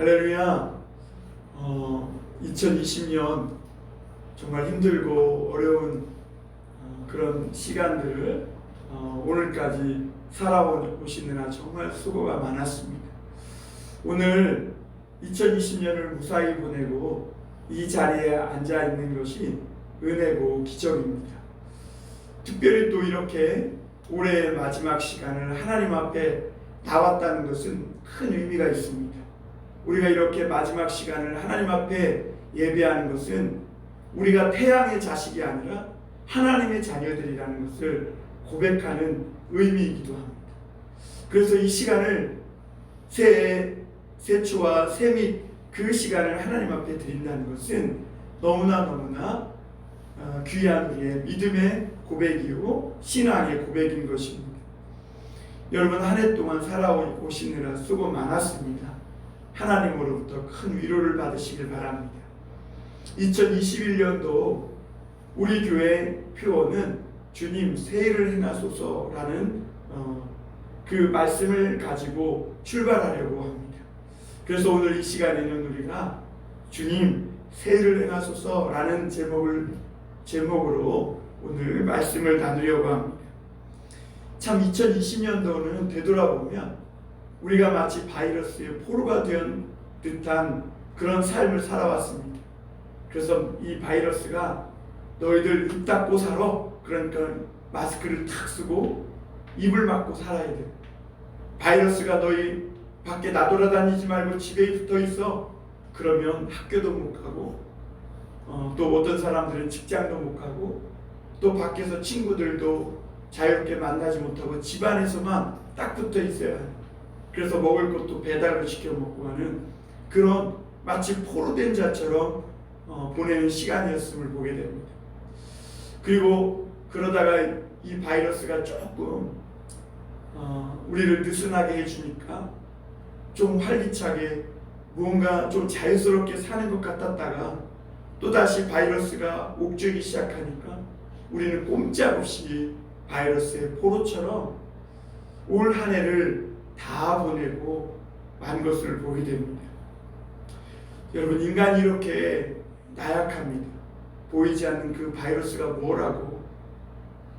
할렐루야. 2020년 정말 힘들고 어려운 그런 시간들을 오늘까지 살아오시느라 정말 수고가 많았습니다. 오늘 2020년을 무사히 보내고 이 자리에 앉아 있는 것이 은혜고 기적입니다. 특별히 또 이렇게 올해의 마지막 시간을 하나님 앞에 나왔다는 것은 큰 의미가 있습니다. 우리가 이렇게 마지막 시간을 하나님 앞에 예배하는 것은 우리가 태양의 자식이 아니라 하나님의 자녀들이라는 것을 고백하는 의미이기도 합니다. 그래서 이 시간을 세초와 세밋 그 시간을 하나님 앞에 드린다는 것은 너무나 귀한 우리의 믿음의 고백이고 신앙의 고백인 것입니다. 여러분, 한 해 동안 살아오시느라 수고 많았습니다. 하나님으로부터 큰 위로를 받으시길 바랍니다. 2021년도 우리 교회 표어는 주님 새해를 행하소서라는 그 말씀을 가지고 출발하려고 합니다. 그래서 오늘 이 시간에는 우리가 주님 새해를 행하소서라는 제목으로 오늘 말씀을 나누려고 합니다. 참 2020년도는 되돌아보면 우리가 마치 바이러스의 포로가 된 듯한 그런 삶을 살아왔습니다. 그래서 이 바이러스가 너희들 입 닫고 살아, 그러니까 마스크를 탁 쓰고 입을 막고 살아야 돼. 바이러스가 너희 밖에 나돌아다니지 말고 집에 붙어 있어. 그러면 학교도 못 가고 또 어떤 사람들은 직장도 못 가고 또 밖에서 친구들도 자유롭게 만나지 못하고 집안에서만 딱 붙어 있어야 해요. 그래서 먹을 것도 배달을 시켜 먹고 하는 그런 마치 포로된 자처럼 보내는 시간이었음을 보게 됩니다. 그리고 그러다가 이 바이러스가 조금 우리를 느슨하게 해주니까 좀 활기차게 무언가 좀 자유스럽게 사는 것 같았다가 또다시 바이러스가 옥죄기 시작하니까 우리는 꼼짝없이 바이러스의 포로처럼 올 한 해를 다 보내고 만 것을 보게 됩니다. 여러분, 인간이 이렇게 나약합니다. 보이지 않는 그 바이러스가 뭐라고?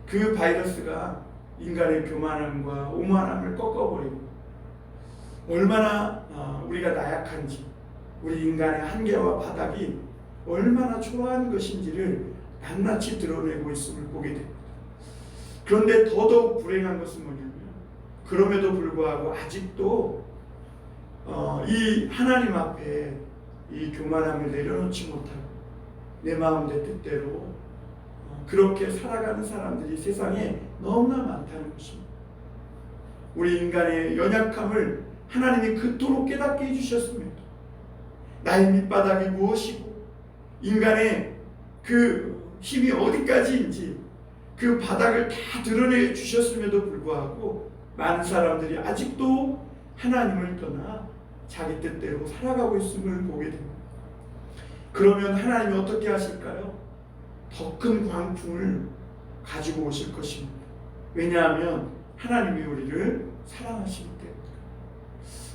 그 바이러스가 인간의 교만함과 오만함을 꺾어버리고 얼마나 우리가 나약한지, 우리 인간의 한계와 바닥이 얼마나 초라한 것인지를 낱낱이 드러내고 있음을 보게 됩니다. 그런데 더더욱 불행한 것은 뭐냐면 그럼에도 불구하고 아직도 이 하나님 앞에 이 교만함을 내려놓지 못하고 내 마음 내 뜻대로 그렇게 살아가는 사람들이 세상에 너무나 많다는 것입니다. 우리 인간의 연약함을 하나님이 그토록 깨닫게 해주셨습니다. 나의 밑바닥이 무엇이고 인간의 그 힘이 어디까지인지 그 바닥을 다 드러내 주셨음에도 불구하고 많은 사람들이 아직도 하나님을 떠나 자기 뜻대로 살아가고 있음을 보게 됩니다. 그러면 하나님이 어떻게 하실까요? 더 큰 광풍을 가지고 오실 것입니다. 왜냐하면 하나님이 우리를 사랑하시기 때문에.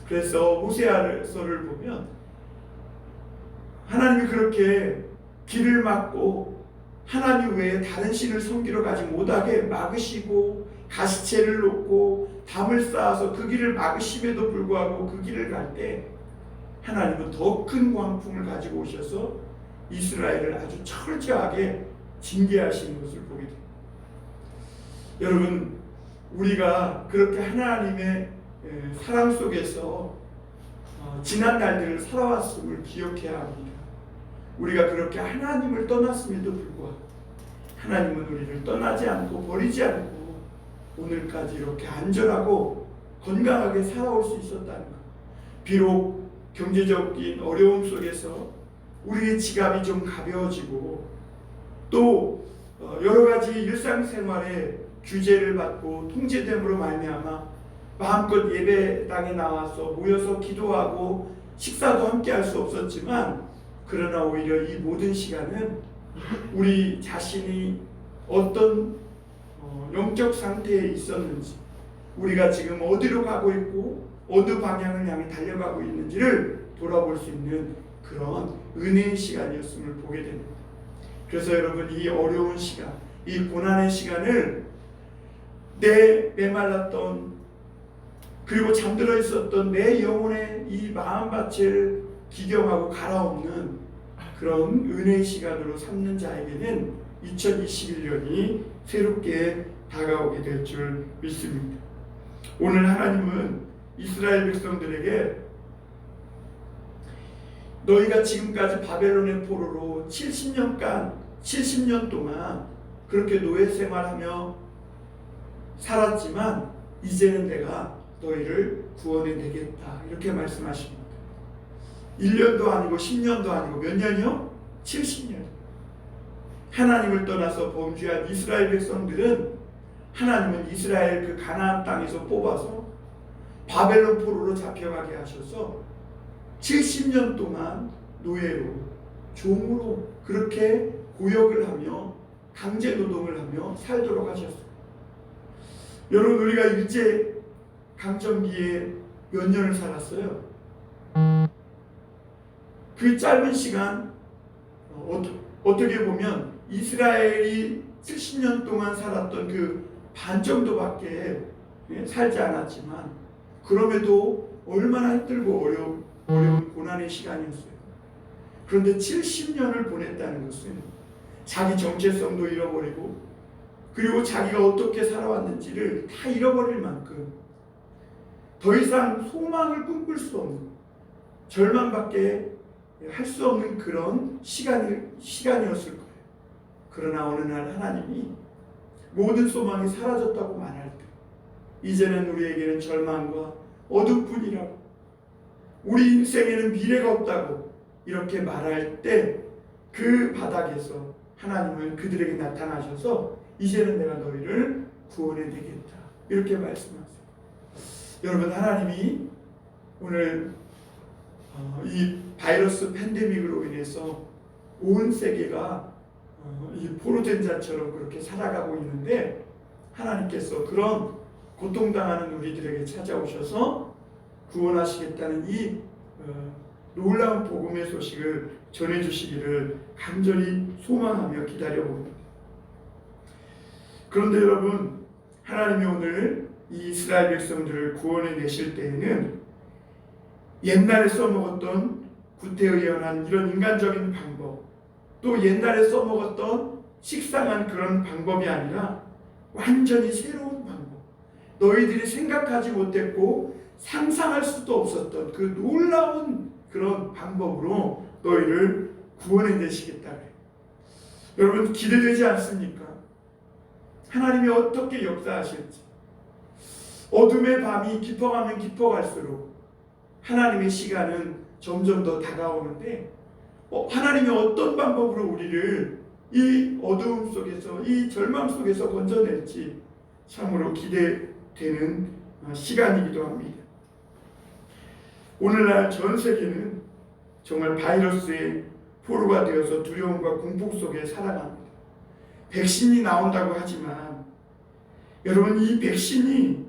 그래서 호세아서를 보면 하나님이 그렇게 길을 막고 하나님 외에 다른 신을 섬기러 가지 못하게 막으시고 가시채를 놓고 담을 쌓아서 그 길을 막으심에도 불구하고 그 길을 갈 때 하나님은 더 큰 광풍을 가지고 오셔서 이스라엘을 아주 철저하게 징계하시는 것을 보게 됩니다. 여러분, 우리가 그렇게 하나님의 사랑 속에서 지난 날들을 살아왔음을 기억해야 합니다. 우리가 그렇게 하나님을 떠났음에도 불구하고 하나님은 우리를 떠나지 않고 버리지 않고 오늘까지 이렇게 안전하고 건강하게 살아올 수 있었다는 것. 비록 경제적인 어려움 속에서 우리의 지갑이 좀 가벼워지고 또 여러 가지 일상생활에 규제를 받고 통제됨으로 말미암아 마음껏 예배당에 나와서 모여서 기도하고 식사도 함께 할 수 없었지만 그러나 오히려 이 모든 시간은 우리 자신이 어떤 영적 상태에 있었는지, 우리가 지금 어디로 가고 있고 어느 방향을 향해 달려가고 있는지를 돌아볼 수 있는 그런 은혜의 시간이었음을 보게 됩니다. 그래서 여러분, 이 어려운 시간, 이 고난의 시간을 내 메말랐던, 그리고 잠들어 있었던 내 영혼의 이 마음밭을 기경하고 갈아엎는 그런 은혜의 시간으로 삼는 자에게는 2021년이 새롭게 다가오게 될 줄 믿습니다. 오늘 하나님은 이스라엘 백성들에게 너희가 지금까지 바벨론의 포로로 70년 동안 그렇게 노예 생활하며 살았지만 이제는 내가 너희를 구원해 내겠다, 이렇게 말씀하십니다. 1년도 아니고 10년도 아니고 몇 년이요? 70년. 하나님을 떠나서 범죄한 이스라엘 백성들은 하나님은 이스라엘 그 가나안 땅에서 뽑아서 바벨론 포로로 잡혀가게 하셔서 70년 동안 노예로, 종으로 그렇게 고역을 하며 강제 노동을 하며 살도록 하셨어요. 여러분, 우리가 일제 강점기에 몇 년을 살았어요? 그 짧은 시간, 어떻게 보면 이스라엘이 70년 동안 살았던 그 반 정도밖에 살지 않았지만, 그럼에도 얼마나 힘들고 어려운 고난의 시간이었어요. 그런데 70년을 보냈다는 것은 자기 정체성도 잃어버리고, 그리고 자기가 어떻게 살아왔는지를 다 잃어버릴 만큼 더 이상 소망을 꿈꿀 수 없는, 절망밖에 할 수 없는 그런 시간이었을 거예요. 그러나 어느 날 하나님이 모든 소망이 사라졌다고 말할 때, 이제는 우리에게는 절망과 어둠뿐이라고, 우리 인생에는 미래가 없다고 이렇게 말할 때, 그 바닥에서 하나님은 그들에게 나타나셔서 이제는 내가 너희를 구원해 내겠다, 이렇게 말씀하세요. 여러분, 하나님이 오늘 이 바이러스 팬데믹으로 인해서 온 세계가 이 포로된 자처럼 그렇게 살아가고 있는데, 하나님께서 그런 고통당하는 우리들에게 찾아오셔서 구원하시겠다는 이 놀라운 복음의 소식을 전해주시기를 간절히 소망하며 기다려봅니다. 그런데 여러분, 하나님이 오늘 이 이스라엘 백성들을 구원해 내실 때에는 옛날에 써먹었던 구태의연한 이런 인간적인 방법, 또 옛날에 써먹었던 식상한 그런 방법이 아니라 완전히 새로운 방법, 너희들이 생각하지 못했고 상상할 수도 없었던 그 놀라운 그런 방법으로 너희를 구원해 내시겠다. 여러분, 기대되지 않습니까? 하나님이 어떻게 역사하실지. 어둠의 밤이 깊어가면 깊어갈수록 하나님의 시간은 점점 더 다가오는데, 하나님이 어떤 방법으로 우리를 이 어두움 속에서, 이 절망 속에서 건져낼지 참으로 기대되는 시간이기도 합니다. 오늘날 전 세계는 정말 바이러스의 포로가 되어서 두려움과 공포 속에 살아갑니다. 백신이 나온다고 하지만 여러분, 이 백신이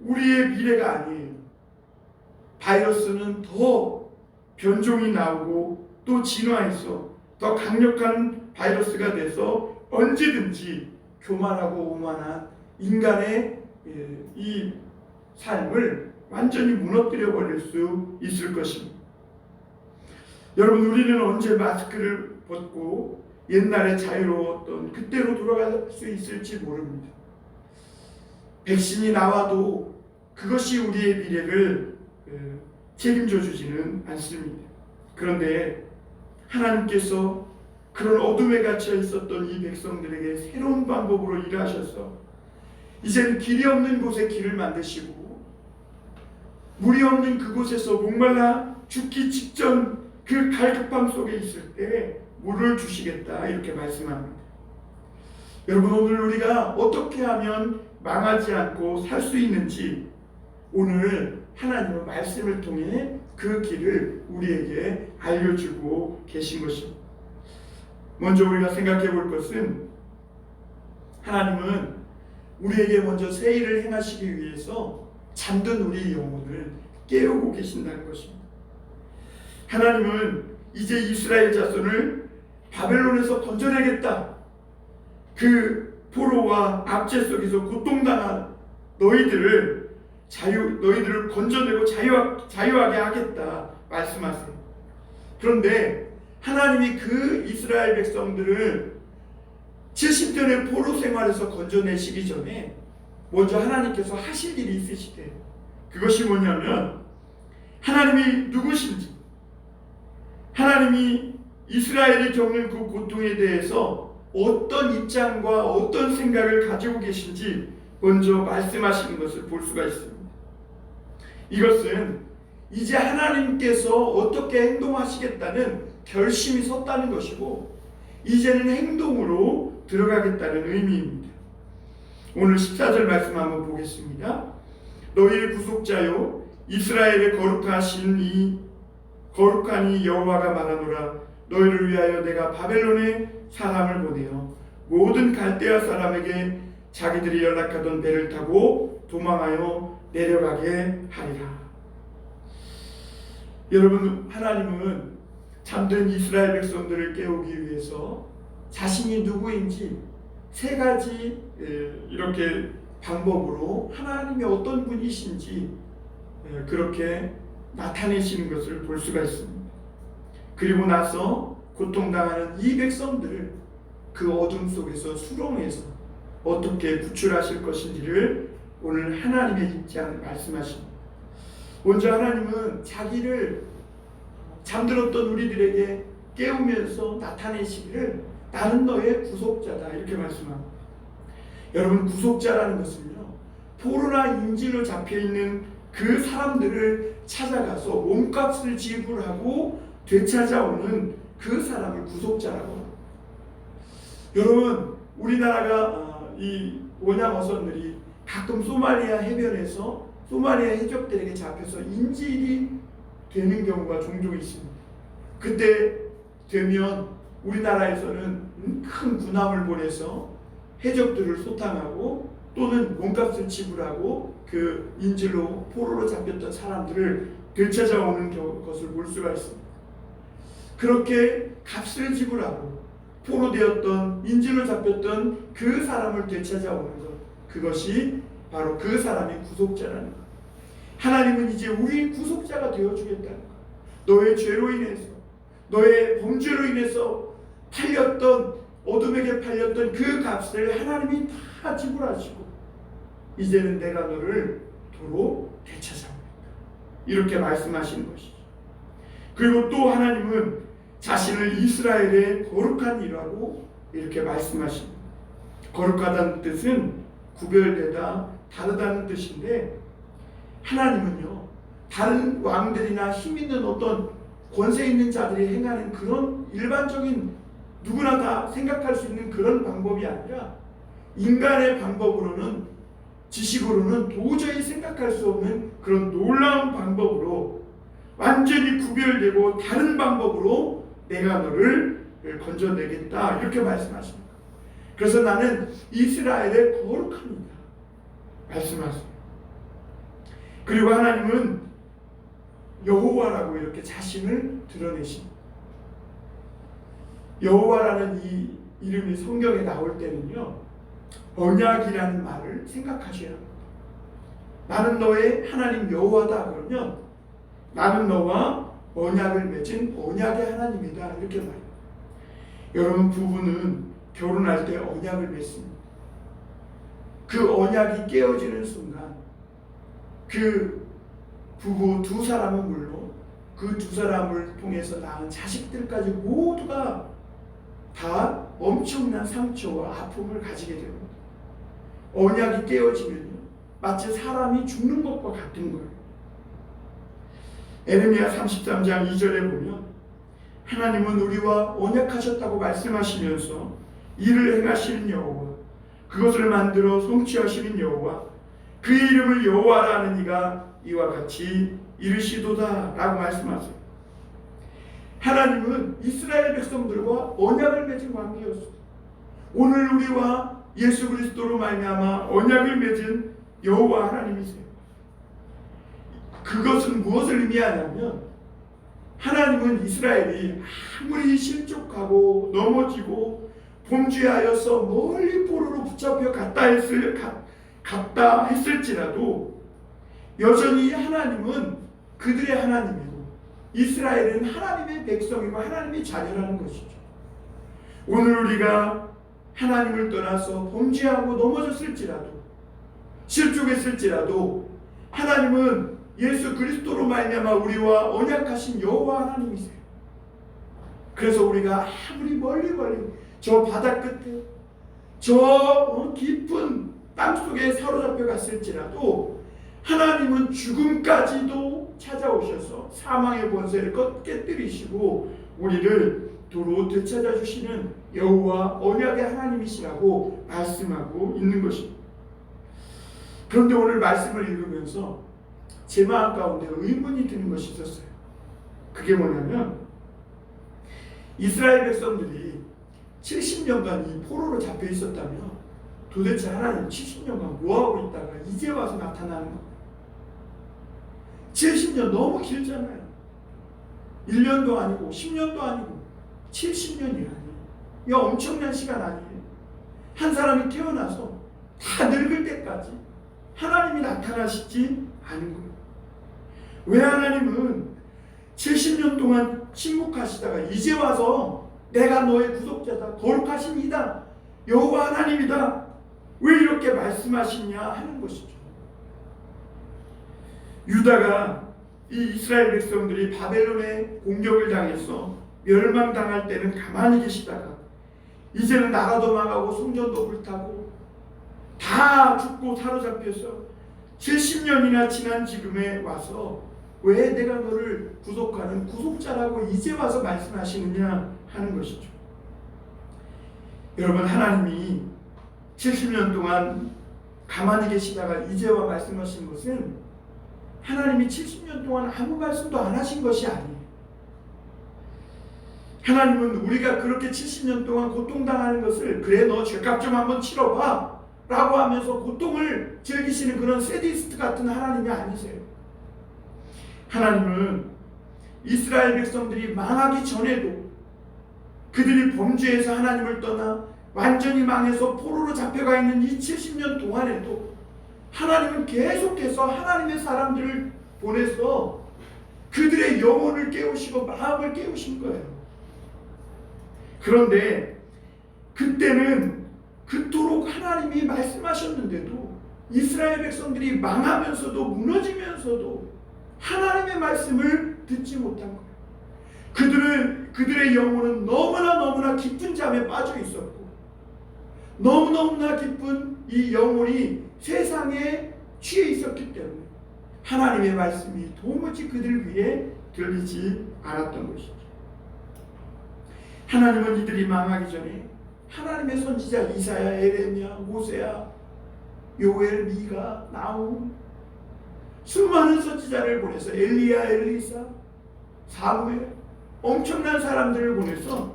우리의 미래가 아니에요. 바이러스는 더 변종이 나오고 또 진화해서 더 강력한 바이러스가 돼서 언제든지 교만하고 오만한 인간의 이 삶을 완전히 무너뜨려 버릴 수 있을 것입니다. 여러분, 우리는 언제 마스크를 벗고 옛날에 자유로웠던 그때로 돌아갈 수 있을지 모릅니다. 백신이 나와도 그것이 우리의 미래를 책임져 주지는 않습니다. 그런데 하나님께서 그런 어둠에 갇혀 있었던 이 백성들에게 새로운 방법으로 일하셔서 이제는 길이 없는 곳에 길을 만드시고, 물이 없는 그곳에서 목말라 죽기 직전 그 갈급함 속에 있을 때 물을 주시겠다, 이렇게 말씀합니다. 여러분, 오늘 우리가 어떻게 하면 망하지 않고 살 수 있는지 오늘 하나님의 말씀을 통해 그 길을 우리에게 알려주고 계신 것입니다. 먼저 우리가 생각해 볼 것은, 하나님은 우리에게 먼저 새 일을 행하시기 위해서 잠든 우리 영혼을 깨우고 계신다는 것입니다. 하나님은 이제 이스라엘 자손을 바벨론에서 건져내겠다. 그 포로와 압제 속에서 고통당한 너희들을 건져내고 자유하게 하겠다 말씀하세요. 그런데 하나님이 그 이스라엘 백성들을 70년의 포로 생활에서 건져내시기 전에 먼저 하나님께서 하실 일이 있으시대요. 그것이 뭐냐면 하나님이 누구신지, 하나님이 이스라엘이 겪는 그 고통에 대해서 어떤 입장과 어떤 생각을 가지고 계신지 먼저 말씀하시는 것을 볼 수가 있습니다. 이것은 이제 하나님께서 어떻게 행동하시겠다는 결심이 섰다는 것이고 이제는 행동으로 들어가겠다는 의미입니다. 오늘 14절 말씀 한번 보겠습니다. 너희의 구속자요 이스라엘의 거룩한 이 여호와가 말하노라. 너희를 위하여 내가 바벨론에 사람을 보내어 모든 갈대아 사람에게 자기들이 연락하던 배를 타고 도망하여 내려가게 하리라. 여러분, 하나님은 잠든 이스라엘 백성들을 깨우기 위해서 자신이 누구인지 세 가지 이렇게 방법으로 하나님이 어떤 분이신지 그렇게 나타내시는 것을 볼 수가 있습니다. 그리고 나서 고통당하는 이 백성들을 그 어둠 속에서 수렁에서 어떻게 구출하실 것인지를 오늘 하나님의 입장 말씀하십니다. 먼저 하나님은 자기를 잠들었던 우리들에게 깨우면서 나타내시기를 나는 너의 구속자다 이렇게 말씀합니다. 여러분, 구속자라는 것은요 포로나 인질로 잡혀있는 그 사람들을 찾아가서 몸값을 지불하고 되찾아오는 그 사람을 구속자라고 합니다. 여러분, 우리나라가 이 원양 어선들이 가끔 소말리아 해변에서 소말리아 해적들에게 잡혀서 인질이 되는 경우가 종종 있습니다. 그때 되면 우리나라에서는 큰 군함을 보내서 해적들을 소탕하고 또는 몸값을 지불하고 그 인질로 포로로 잡혔던 사람들을 되찾아오는 것을 볼 수가 있습니다. 그렇게 값을 지불하고 포로 되었던 인질로 잡혔던 그 사람을 되찾아오는 것, 그것이 바로 그 사람의 구속자라는 것. 하나님은 이제 우리 구속자가 되어주겠다는 것. 너의 죄로 인해서, 너의 범죄로 인해서 어둠에게 팔렸던 그 값을 하나님이 다 지불하시고 이제는 내가 너를 도로 되찾아옵니다. 이렇게 말씀하시는 것이죠. 그리고 또 하나님은 자신을 이스라엘의 거룩한 이라고 이렇게 말씀하십니다. 거룩하다는 뜻은 구별되다, 다르다는 뜻인데 하나님은요 다른 왕들이나 힘 있는 어떤 권세 있는 자들이 행하는 그런 일반적인 누구나 다 생각할 수 있는 그런 방법이 아니라 인간의 방법으로는, 지식으로는 도저히 생각할 수 없는 그런 놀라운 방법으로 완전히 구별되고 다른 방법으로 내가 너를 건져내겠다 이렇게 말씀하십니다. 그래서 나는 이스라엘의 거룩합니다 말씀하십니다. 그리고 하나님은 여호와라고 이렇게 자신을 드러내십니다. 여호와라는 이 이름이 성경에 나올 때는요 언약이라는 말을 생각하셔야 합니다. 나는 너의 하나님 여호와다 그러면 나는 너와 언약을 맺은 언약의 하나님이다 이렇게 말해요. 여러분, 부부는 결혼할 때 언약을 맺습니다. 그 언약이 깨어지는 순간 그 부부 두 사람은 물론 그 두 사람을 통해서 낳은 자식들까지 모두가 다 엄청난 상처와 아픔을 가지게 됩니다. 언약이 깨어지면요 마치 사람이 죽는 것과 같은 거예요. 에레미야 33장 2절에 보면 하나님은 우리와 언약하셨다고 말씀하시면서 이를 행하시는 여호와, 그것을 만들어 성취하시는 여호와, 그의 이름을 여호와라 하는 이가 이와 같이 이르시도다 라고 말씀하세요. 하나님은 이스라엘 백성들과 언약을 맺은 관계였습니다. 오늘 우리와 예수 그리스도로 말미암아 언약을 맺은 여호와 하나님이세요. 그 그것은 무엇을 의미하냐면 하나님은 이스라엘이 아무리 실족하고 넘어지고 범죄하여서 멀리 포로로 붙잡혀 갔다 했을지라도 여전히 하나님은 그들의 하나님이고 이스라엘은 하나님의 백성이고 하나님의 자녀라는 것이죠. 오늘 우리가 하나님을 떠나서 범죄하고 넘어졌을지라도 실족했을지라도 하나님은 예수 그리스도로 말미암아 우리와 언약하신 여호와 하나님이세요. 그래서 우리가 아무리 멀리 저 바다 끝에 저 깊은 땅속에 사로잡혀 갔을지라도 하나님은 죽음까지도 찾아오셔서 사망의 권세를 깨뜨리시고 우리를 도로 되찾아 주시는 여호와 언약의 하나님이시라고 말씀하고 있는 것입니다. 그런데 오늘 말씀을 읽으면서 제 마음 가운데 의문이 드는 것이 있었어요. 그게 뭐냐면 이스라엘 백성들이 70년간 이 포로로 잡혀 있었다면 도대체 하나님 70년간 뭐하고 있다가 이제 와서 나타나는 겁니다. 70년 너무 길잖아요. 1년도 아니고 10년도 아니고 70년이라니. 이거 엄청난 시간 아니에요. 한 사람이 태어나서 다 늙을 때까지 하나님이 나타나시지 않은 거예요. 왜 하나님은 70년 동안 침묵하시다가 이제 와서 내가 너의 구속자다, 거룩하신 이다, 여호와 하나님이다, 왜 이렇게 말씀하시냐 하는 것이죠. 유다가 이 이스라엘 백성들이 바벨론의 공격을 당해서 멸망당할 때는 가만히 계시다가 이제는 나라도 망하고 성전도 불타고 다 죽고 사로잡혀서 70년이나 지난 지금에 와서 왜 내가 너를 구속하는 구속자라고 이제 와서 말씀하시느냐 하는 것이죠. 여러분, 하나님이 70년 동안 가만히 계시다가 이제 와 말씀하신 것은 하나님이 70년 동안 아무 말씀도 안 하신 것이 아니에요. 하나님은 우리가 그렇게 70년 동안 고통당하는 것을 그래 너 죄값 좀 한번 치러봐 라고 하면서 고통을 즐기시는 그런 세디스트 같은 하나님이 아니세요. 하나님은 이스라엘 백성들이 망하기 전에도 그들이 범죄해서 하나님을 떠나 완전히 망해서 포로로 잡혀가 있는 이 70년 동안에도 하나님은 계속해서 하나님의 사람들을 보내서 그들의 영혼을 깨우시고 마음을 깨우신 거예요. 그런데 그때는 그토록 하나님이 말씀하셨는데도 이스라엘 백성들이 망하면서도 무너지면서도 하나님의 말씀을 듣지 못한 거예요. 그들의 영혼은 너무나 깊은 잠에 빠져 있었고 너무나 깊은 이 영혼이 세상에 취해 있었기 때문에 하나님의 말씀이 도무지 그들 귀에 들리지 않았던 것이죠. 하나님은 이들이 망하기 전에 하나님의 선지자 이사야, 에레미야, 호세야, 요엘, 미가, 나훔 수많은 선지자를 보내서 엘리야, 엘리사, 사무엘 엄청난 사람들을 보내서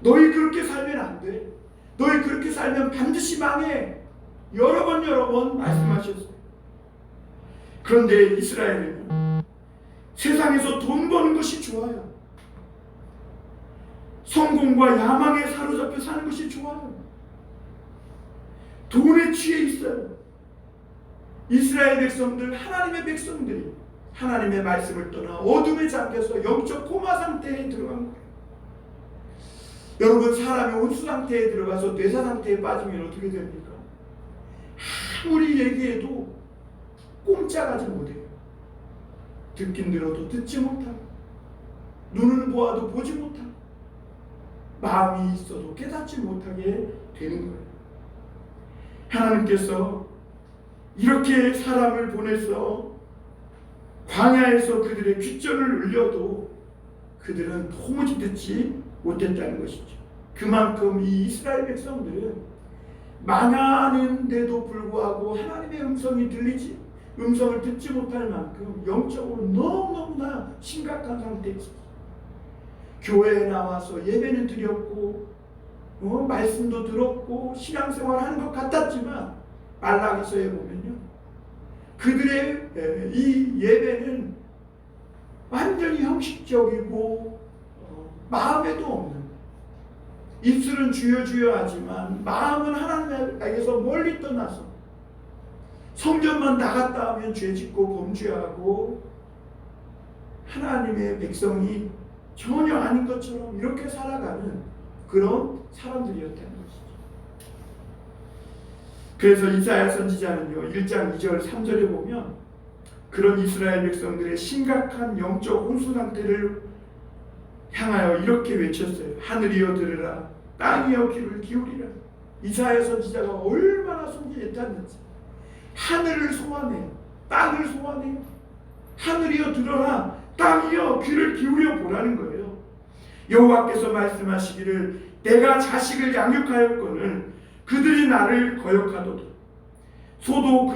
너희 그렇게 살면 안 돼. 너희 그렇게 살면 반드시 망해. 여러 번 말씀하셨어요. 그런데 이스라엘은 세상에서 돈 버는 것이 좋아요. 성공과 야망에 사로잡혀 사는 것이 좋아요. 돈에 취해 있어요. 이스라엘 백성들, 하나님의 백성들이 하나님의 말씀을 떠나 어둠에 잠겨서 영적 코마 상태에 들어간 거예요. 여러분, 사람이 온수 상태에 들어가서 뇌사 상태에 빠지면 어떻게 됩니까? 아무리 얘기해도 꼼짝하지 못해요. 듣긴 들어도 듣지 못하고 눈은 보아도 보지 못하고 마음이 있어도 깨닫지 못하게 되는 거예요. 하나님께서 이렇게 사람을 보내서 광야에서 그들의 귓전을 울려도 그들은 도무지 듣지 못했다는 것이죠. 그만큼 이 이스라엘 백성들은 망하는데도 불구하고 하나님의 음성을 듣지 못할 만큼 영적으로 너무나 심각한 상태에 있었어요. 교회에 나와서 예배는 드렸고 말씀도 들었고 신앙생활 하는 것 같았지만 말라기서에 보면요, 그들의 이 예배는 완전히 형식적이고 마음에도 없는, 입술은 주여 주여 하지만 마음은 하나님에게서 멀리 떠나서 성전만 나갔다 하면 죄짓고 범죄하고 하나님의 백성이 전혀 아닌 것처럼 이렇게 살아가는 그런 사람들이었다는 것이죠. 그래서 이사야 선지자는요 1장 2절 3절에 보면 그런 이스라엘 백성들의 심각한 영적 혼수 상태를 향하여 이렇게 외쳤어요. 하늘이여 들으라, 땅이여 귀를 기울이라. 이사야 선지자가 얼마나 손질했다는지 하늘을 소환해요, 땅을 소환해요. 하늘이여 들어라, 땅이여 귀를 기울여 보라는 거예요. 여호와께서 말씀하시기를 내가 자식을 양육하였거늘 그들이 나를 거역하도다. 소는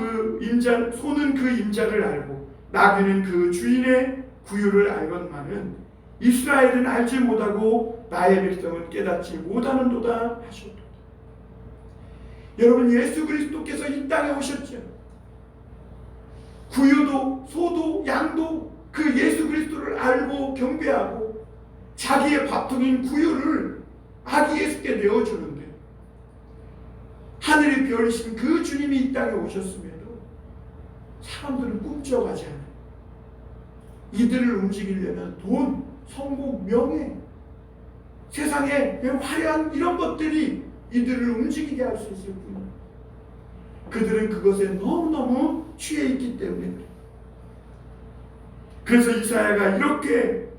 그 임자를 알고 나귀는 그 주인의 구유를 알건만은 이스라엘은 알지 못하고 나의 백성은 깨닫지 못하는도다 하셨도다. 여러분, 예수 그리스도께서 이 땅에 오셨죠. 구유도 소도 양도 그 예수 그리스도를 알고 경배하고 자기의 밥통인 구유를 아기 예수께 내어주는데 하늘의 별이신 그 주님이 이 땅에 오셨음에도 사람들은 꿈쩍하지 않아요. 이들을 움직이려면 돈, 성공, 명예, 세상의 화려한 이런 것들이 이들을 움직이게 할 수 있을 뿐이에요. 그들은 그것에 너무너무 취해 있기 때문에 그래서 이사야가 이렇게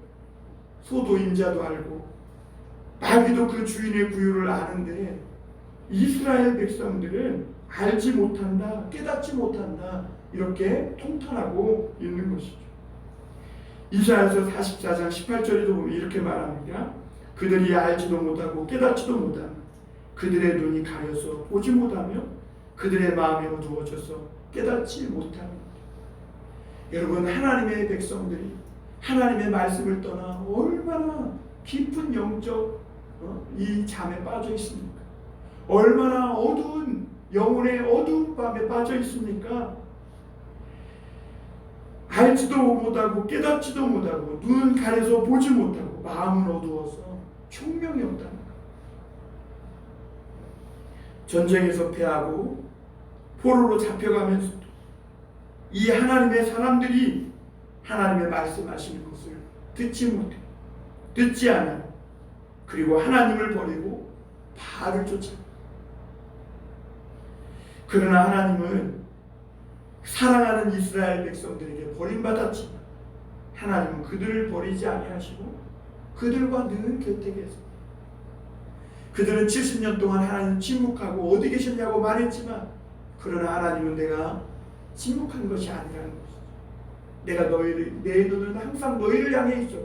소도 임자도 알고 나귀도 그 주인의 구유를 아는데 이스라엘 백성들은 알지 못한다, 깨닫지 못한다 이렇게 통탄하고 있는 것이죠. 이사야서 44장 18절에도 보면 이렇게 말합니다. 그들이 알지도 못하고 깨닫지도 못하며 그들의 눈이 가려서 보지 못하며 그들의 마음이 어두워져서 깨닫지 못합니다. 여러분, 하나님의 백성들이 하나님의 말씀을 떠나 얼마나 깊은 영적 이 잠에 빠져 있습니까? 얼마나 어두운 영혼의 어두운 밤에 빠져 있습니까? 알지도 못하고 깨닫지도 못하고 눈은 가려서 보지 못하고 마음은 어두워서 총명이 없다는 것. 전쟁에서 패하고 포로로 잡혀가면서도 이 하나님의 사람들이 하나님의 말씀하시는 것을 듣지 못해, 듣지 않아요. 그리고 하나님을 버리고 바알을 쫓아. 그러나 하나님은 사랑하는 이스라엘 백성들에게 버림받았지만 하나님은 그들을 버리지 아니하시고 그들과 늘 곁에 계세요. 그들은 70년 동안 하나님 침묵하고 어디 계셨냐고 말했지만 그러나 하나님은 내가 침묵한 것이 아니라는 것이죠. 내가 내 눈은 항상 너희를 향해 있어.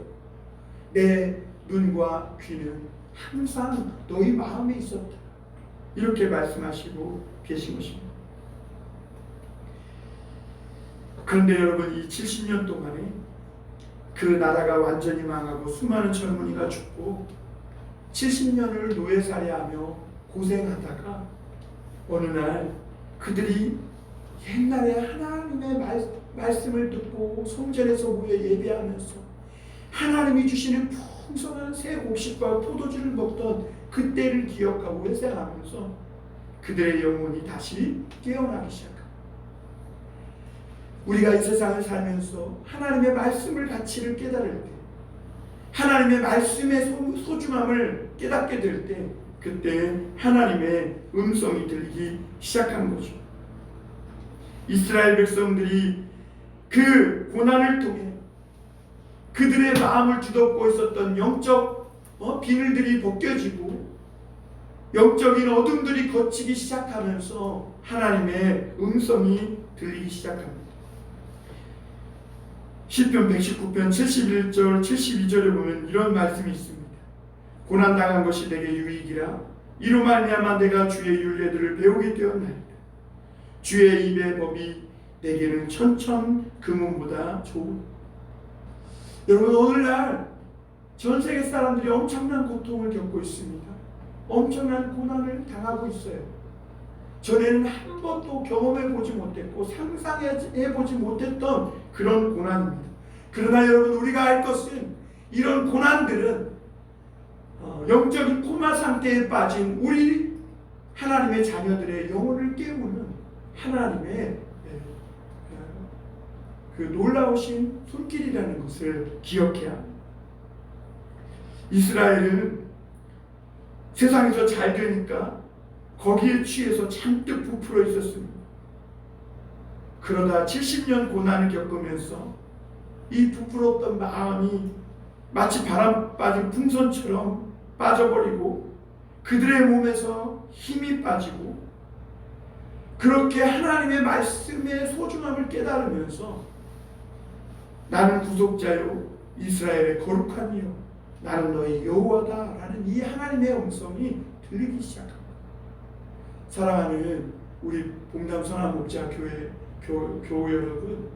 내 눈과 귀는 항상 너희 마음에 있었다. 이렇게 말씀하시고 계신 것입니다. 그런데 여러분, 이 70년 동안에 그 나라가 완전히 망하고 수많은 젊은이가 죽고 70년을 노예살이하며 고생하다가 어느 날 그들이 옛날에 하나님의 말씀을 듣고 성전에서 모여 예배하면서 하나님이 주시는 풍성한 새 곡식과 포도주를 먹던 그때를 기억하고 회상하면서 그들의 영혼이 다시 깨어나기 시작합니다. 우리가 이 세상을 살면서 하나님의 말씀을 가치를 깨달을 때, 하나님의 말씀의 소중함을 깨닫게 될 때, 그때 하나님의 음성이 들리기 시작한 거죠. 이스라엘 백성들이 그 고난을 통해 그들의 마음을 뒤덮고 있었던 영적 비늘들이 벗겨지고 영적인 어둠들이 걷히기 시작하면서 하나님의 음성이 들리기 시작합니다. 시편 119편 71절 72절에 보면 이런 말씀이 있습니다. 고난당한 것이 내게 유익이라 이로 말미암아 내가 주의 율례들을 배우게 되었나이다. 주의 입의 법이 내게는 천천 금은보다 좋은. 여러분, 오늘날 전 세계 사람들이 엄청난 고통을 겪고 있습니다. 엄청난 고난을 당하고 있어요. 전에는 한 번도 경험해 보지 못했고 상상해 보지 못했던 그런 고난입니다. 그러나 여러분, 우리가 알 것은 이런 고난들은 영적인 코마 상태에 빠진 우리 하나님의 자녀들의 영혼을 깨우는 하나님의 그 놀라우신 손길이라는 것을 기억해야 합니다. 이스라엘은 세상에서 잘 되니까 거기에 취해서 잔뜩 부풀어 있었습니다. 그러다 70년 고난을 겪으면서 이 부풀었던 마음이 마치 바람 빠진 풍선처럼 빠져버리고 그들의 몸에서 힘이 빠지고, 그렇게 하나님의 말씀의 소중함을 깨달으면서 나는 구속자요 이스라엘의 거룩한 이요 나는 너희 여호와다 라는 이 하나님의 음성이 들리기 시작합니다. 사랑하는 우리 봉담 선한목자 교우 여러분,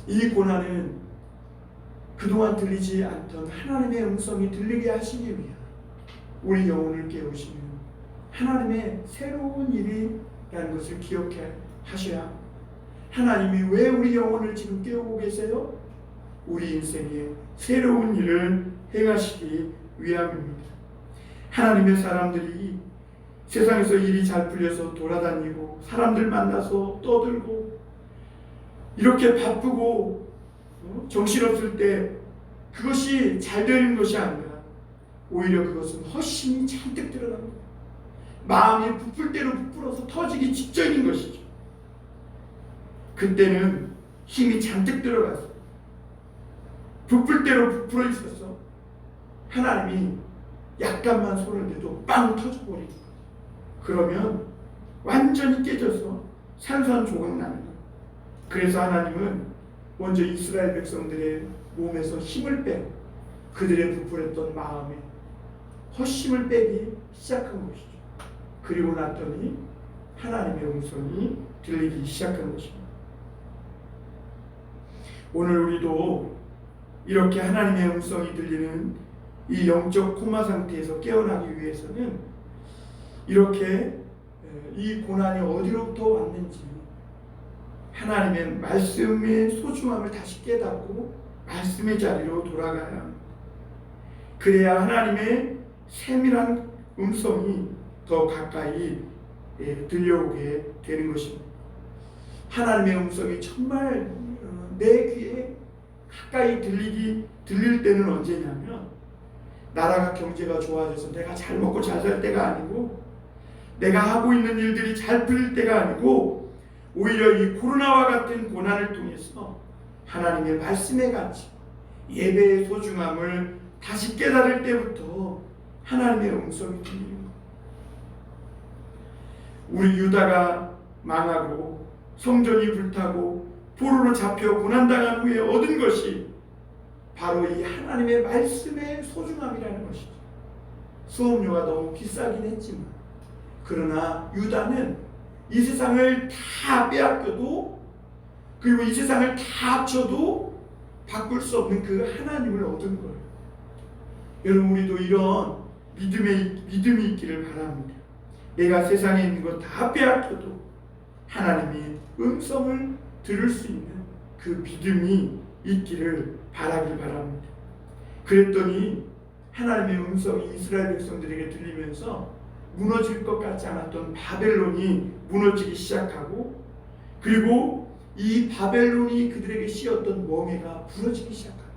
이 고난은 그동안 들리지 않던 하나님의 음성이 들리게 하시기 위한 우리 영혼을 깨우시는 하나님의 새로운 일이라는 것을 기억해 하셔야 합니다. 하나님이 왜 우리 영혼을 지금 깨우고 계세요? 우리 인생에 새로운 일을 행하시기 위함입니다. 하나님의 사람들이 세상에서 일이 잘 풀려서 돌아다니고 사람들 만나서 떠들고 이렇게 바쁘고 정신없을 때 그것이 잘 되는 것이 아니라 오히려 그것은 허심이 잔뜩 들어갑니다. 마음이 부풀 대로 부풀어서 터지기 직전인 것이죠. 그때는 힘이 잔뜩 들어가서 부풀 대로 부풀어 있어서 하나님이 약간만 손을 대도 빵 터져버리는 거예요. 그러면 완전히 깨져서 산산조각 나는 거예요. 그래서 하나님은 먼저 이스라엘 백성들의 몸에서 힘을 빼고 그들의 부풀었던 마음에 헛심을 빼기 시작한 것이죠. 그리고 났더니 하나님의 음성이 들리기 시작한 것입니다. 오늘 우리도 이렇게 하나님의 음성이 들리는 이 영적 코마 상태에서 깨어나기 위해서는 이렇게 이 고난이 어디로부터 왔는지 하나님의 말씀의 소중함을 다시 깨닫고 말씀의 자리로 돌아가야 합니다. 그래야 하나님의 세밀한 음성이 더 가까이 들려오게 되는 것입니다. 하나님의 음성이 정말 내 귀에 가까이 들릴 때는 언제냐면, 나라가 경제가 좋아져서 내가 잘 먹고 잘 살 때가 아니고, 내가 하고 있는 일들이 잘 풀릴 때가 아니고, 오히려 이 코로나와 같은 고난을 통해서 하나님의 말씀의 가치, 예배의 소중함을 다시 깨달을 때부터 하나님의 음성이 들리는 거예요. 우리 유다가 망하고 성전이 불타고 포로로 잡혀 고난당한 후에 얻은 것이 바로 이 하나님의 말씀의 소중함이라는 것이죠. 수업료가 너무 비싸긴 했지만, 그러나 유다는 이 세상을 다 빼앗겨도, 그리고 이 세상을 다 합쳐도 바꿀 수 없는 그 하나님을 얻은 거예요. 여러분, 우리도 이런 믿음이 있기를 바랍니다. 내가 세상에 있는 것 다 빼앗겨도 하나님의 음성을 들을 수 있는 그 믿음이 있기를 바라길 바랍니다. 그랬더니 하나님의 음성이 이스라엘 백성들에게 들리면서 무너질 것 같지 않았던 바벨론이 무너지기 시작하고, 그리고 이 바벨론이 그들에게 씌웠던 멍에가 부러지기 시작합니다.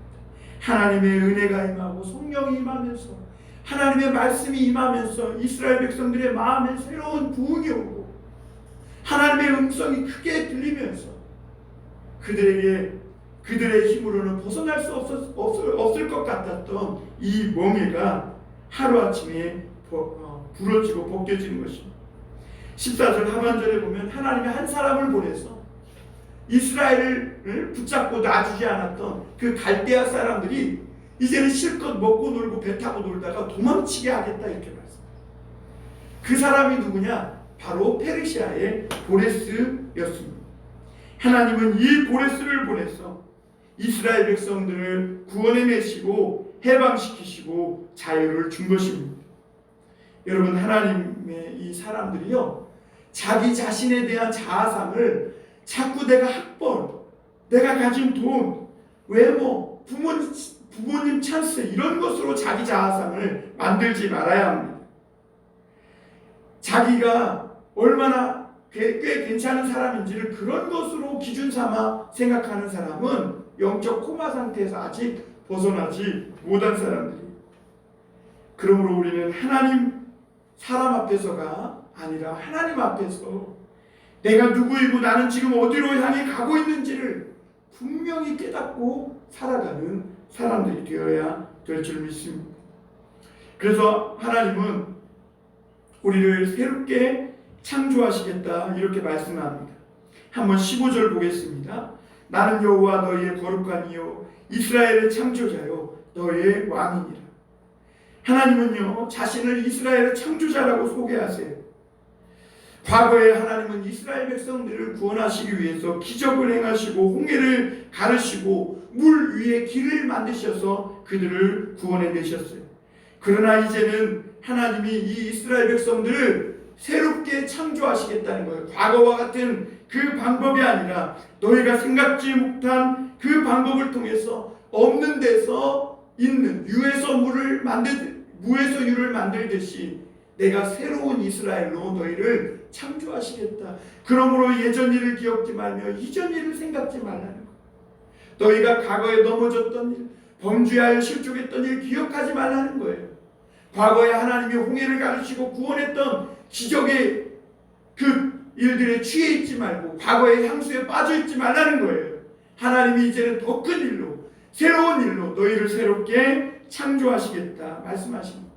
하나님의 은혜가 임하고 성령이 임하면서, 하나님의 말씀이 임하면서 이스라엘 백성들의 마음에 새로운 부흥이 오고 하나님의 음성이 크게 들리면서 그들에게 그들의 힘으로는 벗어날 수 없을 것 같았던 이 멍에가 하루아침에 부러지고 벗겨지는 것입니다. 14절 하반절에 보면 하나님이 한 사람을 보내서 이스라엘을 붙잡고 놔주지 않았던 그 갈대아 사람들이 이제는 실컷 먹고 놀고 배 타고 놀다가 도망치게 하겠다, 이렇게 말씀합니다. 그 사람이 누구냐? 바로 페르시아의 고레스였습니다. 하나님은 이 고레스를 보내서 이스라엘 백성들을 구원해내시고 해방시키시고 자유를 준 것입니다. 여러분, 하나님의 이 사람들이요, 자기 자신에 대한 자아상을 자꾸 내가 학벌, 내가 가진 돈, 외모, 부모님 찬스 이런 것으로 자기 자아상을 만들지 말아야 합니다. 자기가 얼마나 꽤 괜찮은 사람인지를 그런 것으로 기준 삼아 생각하는 사람은 영적 코마 상태에서 아직 벗어나지 못한 사람들이에요. 그러므로 우리는 사람 앞에서가 아니라 하나님 앞에서 내가 누구이고 나는 지금 어디로 향해 가고 있는지를 분명히 깨닫고 살아가는 사람들이 되어야 될 줄 믿습니다. 그래서 하나님은 우리를 새롭게 창조하시겠다 이렇게 말씀합니다. 한번 15절 보겠습니다. 나는 여호와 너희의 거룩한 이요 이스라엘의 창조자요 너희의 왕이니라. 하나님은요 자신을 이스라엘의 창조자라고 소개하세요. 과거에 하나님은 이스라엘 백성들을 구원하시기 위해서 기적을 행하시고 홍해를 가르시고 물 위에 길을 만드셔서 그들을 구원해내셨어요. 그러나 이제는 하나님이 이 이스라엘 백성들을 새롭게 창조하시겠다는 거예요. 과거와 같은 그 방법이 아니라 너희가 생각지 못한 그 방법을 통해서 없는 데서 있는 무에서 유를 만들듯이 내가 새로운 이스라엘로 너희를 창조하시겠다. 그러므로 예전 일을 기억지 말며 이전 일을 생각지 말라는 거예요. 너희가 과거에 넘어졌던 일, 범죄하여 실족했던 일 기억하지 말라는 거예요. 과거에 하나님이 홍해를 가르치고 구원했던 기적의 그 일들에 취해 있지 말고 과거의 향수에 빠져 있지 말라는 거예요. 하나님이 이제는 더 큰 일로 새로운 일로 너희를 새롭게 창조하시겠다 말씀하십니다.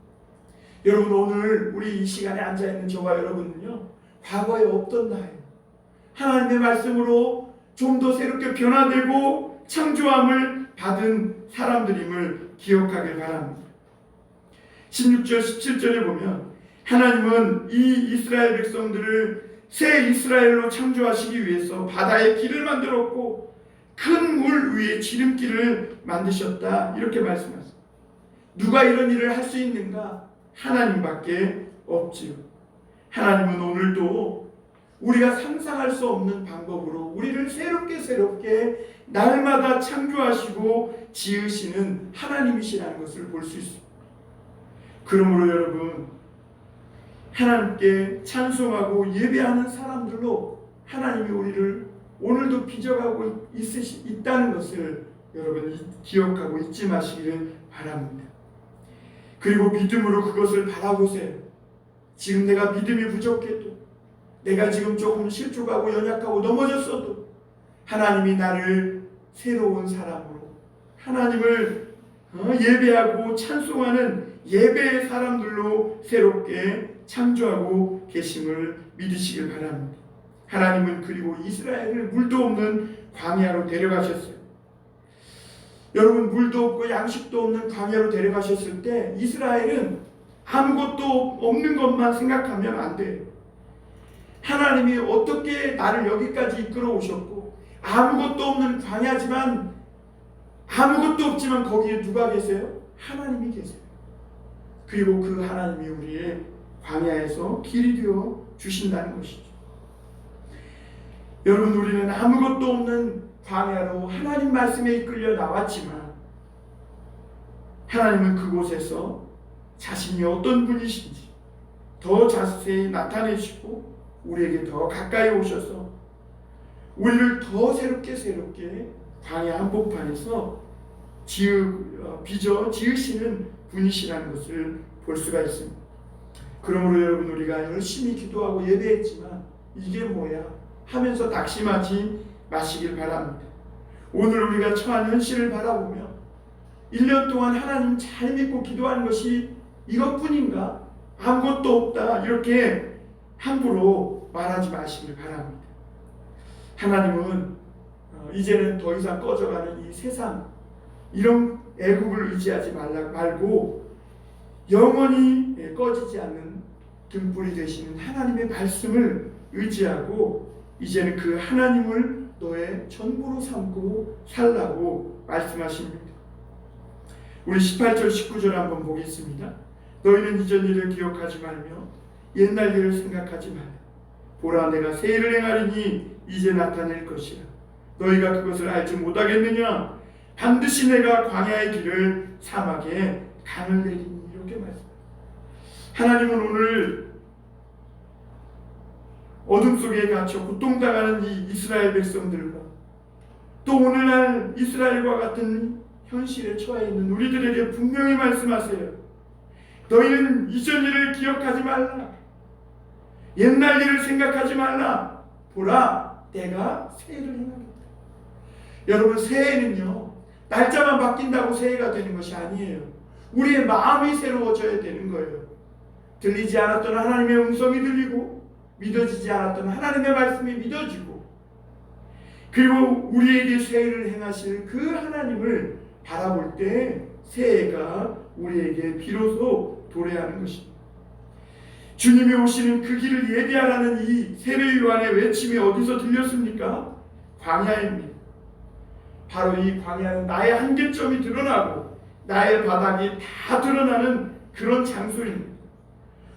여러분 오늘 우리 이 시간에 앉아있는 저와 여러분은요 과거에 없던 나예요. 하나님의 말씀으로 좀 더 새롭게 변화되고 창조함을 받은 사람들임을 기억하길 바랍니다. 16절 17절에 보면 하나님은 이 이스라엘 백성들을 새 이스라엘로 창조하시기 위해서 바다에 길을 만들었고 큰 물 위에 지름길을 만드셨다 이렇게 말씀하십니다. 누가 이런 일을 할 수 있는가? 하나님밖에 없지요. 하나님은 오늘도 우리가 상상할 수 없는 방법으로 우리를 새롭게 날마다 창조하시고 지으시는 하나님이시라는 것을 볼 수 있습니다. 그러므로 여러분 하나님께 찬송하고 예배하는 사람들로 하나님이 우리를 오늘도 빚어가고 있다는 것을 여러분 기억하고 잊지 마시기를 바랍니다. 그리고 믿음으로 그것을 바라보세요. 지금 내가 믿음이 부족해도 내가 지금 조금 실족하고 연약하고 넘어졌어도 하나님이 나를 새로운 사람으로 하나님을 예배하고 찬송하는 예배의 사람들로 새롭게 창조하고 계심을 믿으시길 바랍니다. 하나님은 그리고 이스라엘을 물도 없는 광야로 데려가셨어요. 여러분 물도 없고 양식도 없는 광야로 데려가셨을 때 이스라엘은 아무것도 없는 것만 생각하면 안 돼요. 하나님이 어떻게 나를 여기까지 이끌어 오셨고 아무것도 없는 광야지만 아무것도 없지만 거기에 누가 계세요? 하나님이 계세요. 그리고 그 하나님이 우리의 광야에서 길이 되어 주신다는 것이죠. 여러분 우리는 아무것도 없는 광야로 하나님 말씀에 이끌려 나왔지만 하나님은 그곳에서 자신이 어떤 분이신지 더 자세히 나타내시고 우리에게 더 가까이 오셔서 우리를 더 새롭게 광야 한복판에서 빚어 지으시는 분이시라는 것을 볼 수가 있습니다. 그러므로 여러분 우리가 열심히 기도하고 예배했지만 이게 뭐야 하면서 낙심하지 마시길 바랍니다. 오늘 우리가 처한 현실을 바라보며 1년 동안 하나님 잘 믿고 기도하는 것이 이것뿐인가? 아무것도 없다 이렇게 함부로 말하지 마시길 바랍니다. 하나님은 이제는 더 이상 꺼져가는 이 세상 이런 애국을 의지하지 말고 영원히 꺼지지 않는 등불이 되시는 하나님의 말씀을 의지하고 이제는 그 하나님을 너의 전부로 삼고 살라고 말씀하십니다. 우리 18절 19절 한번 보겠습니다. 너희는 이전 일을 기억하지 말며 옛날 일을 생각하지 말라. 보라, 내가 새 일을 행하리니 이제 나타낼 것이라. 너희가 그것을 알지 못하겠느냐? 반드시 내가 광야의 길을 사막에 강을 내리니. 이렇게 말씀합니다. 하나님은 오늘 어둠 속에 갇혀 고통당하는 이 이스라엘 백성들과 또 오늘날 이스라엘과 같은 현실에 처해 있는 우리들에게 분명히 말씀하세요. 너희는 이전 일을 기억하지 말라. 옛날 일을 생각하지 말라. 보라, 내가 새해를 행하겠다. 여러분, 새해는요, 날짜만 바뀐다고 새해가 되는 것이 아니에요. 우리의 마음이 새로워져야 되는 거예요. 들리지 않았던 하나님의 음성이 들리고 믿어지지 않았던 하나님의 말씀이 믿어지고, 그리고 우리에게 새해를 행하실 그 하나님을 바라볼 때 새해가 우리에게 비로소 도래하는 것입니다. 주님이 오시는 그 길을 예비하라는 이 세례 요한의 외침이 어디서 들렸습니까? 광야입니다. 바로 이 광야는 나의 한계점이 드러나고 나의 바닥이 다 드러나는 그런 장소입니다.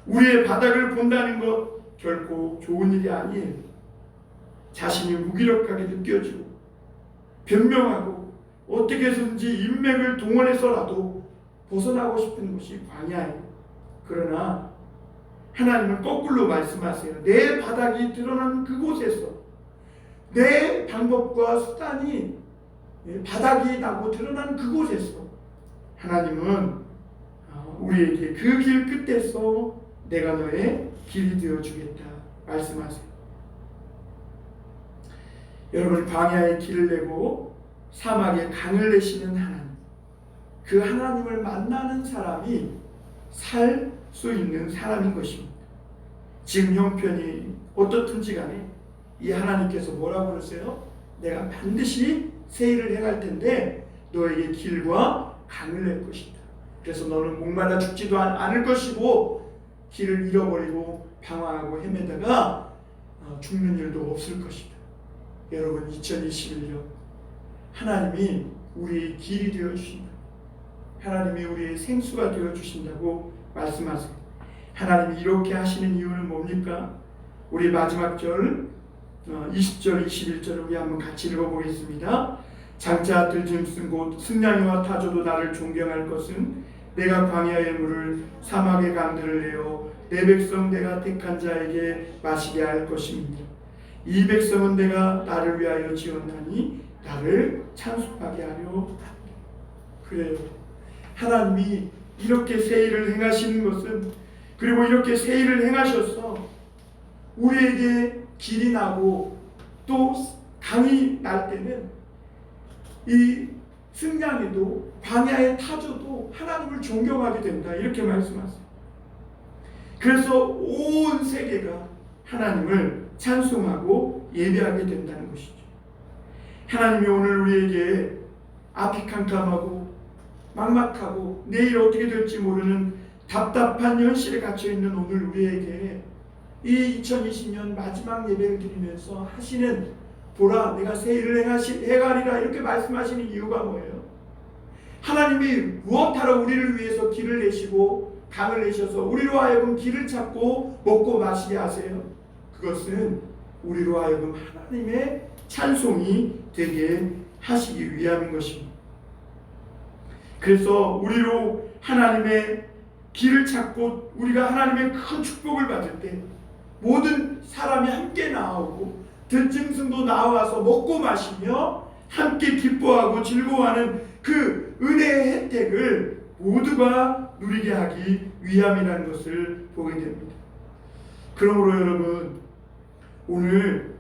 우리의 바닥을 본다는 것 결코 좋은 일이 아니에요. 자신이 무기력하게 느껴지고 변명하고 어떻게 해서든지 인맥을 동원해서라도 벗어나고 싶은 곳이 광야예요. 그러나 하나님은 거꾸로 말씀하세요. 내 바닥이 드러난 그곳에서 내 방법과 수단이 바닥이 나고 드러난 그곳에서 하나님은 우리에게 그 길 끝에서 내가 너의 길이 되어주겠다 말씀하세요. 여러분, 광야에 길을 내고 사막에 강을 내시는 하나님, 그 하나님을 만나는 사람이 살 수 있는 사람인 것입니다. 지금 형편이 어떻든지 간에 이 하나님께서 뭐라고 그러세요? 내가 반드시 새 일을 행할 텐데 너에게 길과 강을 낼 것이다. 그래서 너는 목마르다 죽지도 않을 것이고 길을 잃어버리고 방황하고 헤매다가 죽는 일도 없을 것이다. 여러분, 2021년 하나님이 우리의 길이 되어주신다. 하나님이 우리의 생수가 되어주신다고 말씀하세요. 하나님이 이렇게 하시는 이유는 뭡니까? 우리 마지막 절 20절 21절을 우리 한번 같이 읽어보겠습니다. 장차 들짐승 곧 승냥이와 타조도 나를 존경할 것은 내가 광야의 물을 사막의 강들을 내어 내 백성 내가 택한 자에게 마시게 할 것입니다. 이 백성은 내가 나를 위하여 지었나니 나를 찬송하게 하려. 그래요. 하나님이 이렇게 새 일을 행하시는 것은, 그리고 이렇게 새 일을 행하셔서 우리에게 길이 나고 또 강이 날 때는 이 승냥이도 광야의 타조도 하나님을 존경하게 된다, 이렇게 말씀하세요. 그래서 온 세계가 하나님을 찬송하고 예배하게 된다는 것이죠. 하나님이 오늘 우리에게 앞이 캄캄하고 막막하고 내일 어떻게 될지 모르는 답답한 현실에 갇혀있는 오늘 우리에게 이 2020년 마지막 예배를 드리면서 하시는, 보라, 내가 새 일을 행하리라, 이렇게 말씀하시는 이유가 뭐예요? 하나님이 무엇하러 우리를 위해서 길을 내시고 강을 내셔서 우리로 하여금 길을 찾고 먹고 마시게 하세요? 그것은 우리로 하여금 하나님의 찬송이 되게 하시기 위함인 것입니다. 그래서 우리로 하나님의 길을 찾고 우리가 하나님의 큰 축복을 받을 때 모든 사람이 함께 나오고 들짐승도 나와서 먹고 마시며 함께 기뻐하고 즐거워하는 그 은혜의 혜택을 모두가 누리게 하기 위함이라는 것을 보게 됩니다. 그러므로 여러분, 오늘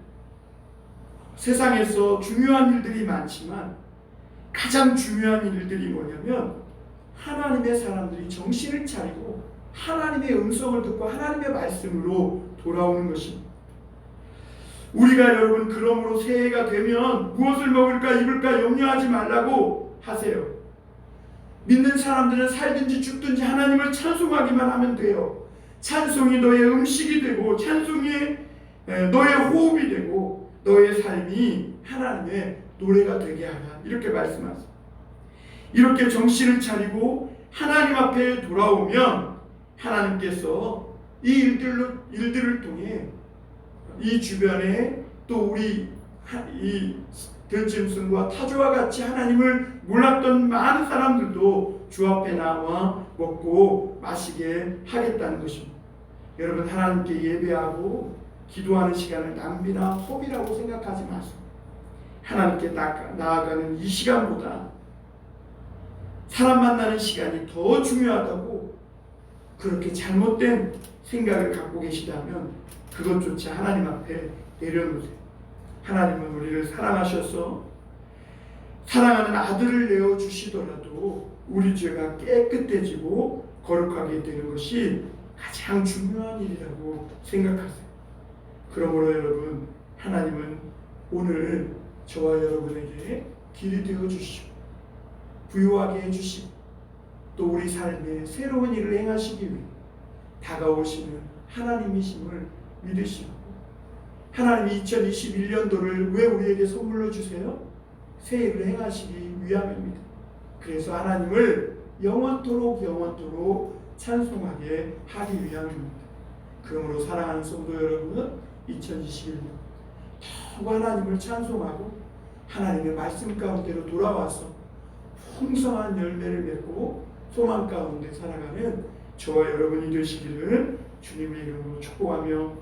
세상에서 중요한 일들이 많지만 가장 중요한 일들이 뭐냐면 하나님의 사람들이 정신을 차리고 하나님의 음성을 듣고 하나님의 말씀으로 돌아오는 것입니다. 우리가 여러분, 그러므로 새해가 되면 무엇을 먹을까 입을까 염려하지 말라고 하세요. 믿는 사람들은 살든지 죽든지 하나님을 찬송하기만 하면 돼요. 찬송이 너의 음식이 되고 찬송이 너의 호흡이 되고 너의 삶이 하나님의 노래가 되게 하라, 이렇게 말씀하세요. 이렇게 정신을 차리고 하나님 앞에 돌아오면 하나님께서 이 일들을 통해 이 주변에 또 우리 이 들짐승과 타조와 같이 하나님을 몰랐던 많은 사람들도 주 앞에 나와 먹고 마시게 하겠다는 것입니다. 여러분, 하나님께 예배하고 기도하는 시간을 낭비나 허비라고 생각하지 마세요. 하나님께 나아가는 이 시간보다 사람 만나는 시간이 더 중요하다고 그렇게 잘못된 생각을 갖고 계시다면 그것조차 하나님 앞에 내려놓으세요. 하나님은 우리를 사랑하셔서 사랑하는 아들을 내어주시더라도 우리 죄가 깨끗해지고 거룩하게 되는 것이 가장 중요한 일이라고 생각하세요. 그러므로 여러분, 하나님은 오늘 저와 여러분에게 길이 되어주시고 부유하게 해주시고 또 우리 삶에 새로운 일을 행하시기 위해 다가오시는 하나님이심을 믿으시고, 하나님이 2021년도를 왜 우리에게 선물로 주세요? 새 일을 행하시기 위함입니다. 그래서 하나님을 영원토록 찬송하게 하기 위함입니다. 그러므로 사랑하는 성도 여러분, 2021년 더욱 하나님을 찬송하고 하나님의 말씀 가운데로 돌아와서 풍성한 열매를 맺고 소망 가운데 살아가는 저와 여러분이 되시기를 주님의 이름으로 축복하며